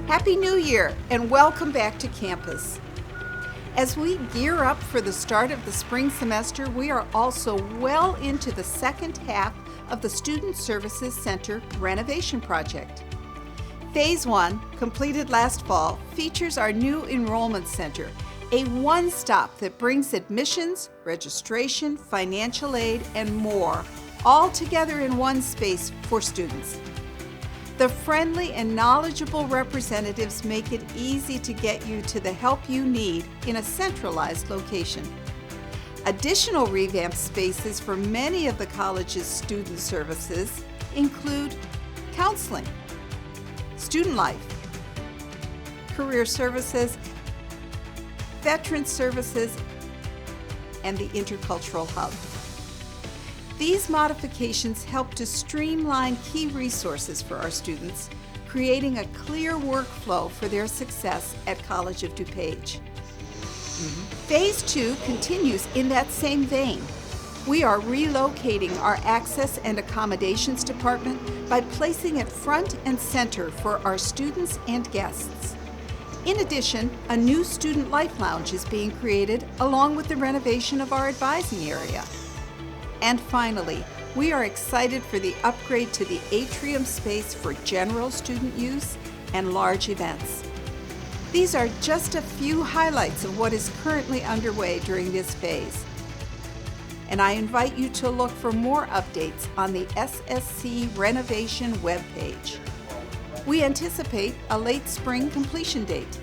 Happy New Year and welcome back to campus. As we gear up for the start of the spring semester, we are also well into the second half of the Student Services Center renovation project. Phase 1, completed last fall, features our new enrollment center, a one-stop that brings admissions, registration, financial aid, and more, all together in one space for students. The friendly and knowledgeable representatives make it easy to get you to the help you need in a centralized location. Additional revamped spaces for many of the college's student services include counseling, student life, career services, veteran services, and the intercultural hub. These modifications help to streamline key resources for our students, creating a clear workflow for their success at College of DuPage. Phase 2 continues in that same vein. We are relocating our Access and Accommodations Department by placing it front and center for our students and guests. In addition, a new Student Life Lounge is being created along with the renovation of our advising area. And finally, we are excited for the upgrade to the atrium space for general student use and large events. These are just a few highlights of what is currently underway during this phase. And I invite you to look for more updates on the SSC Renovation webpage. We anticipate a late spring completion date.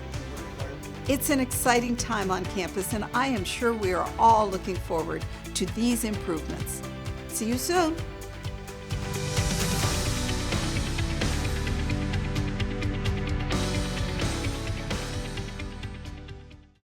It's an exciting time on campus, and I am sure we are all looking forward to these improvements. See you soon.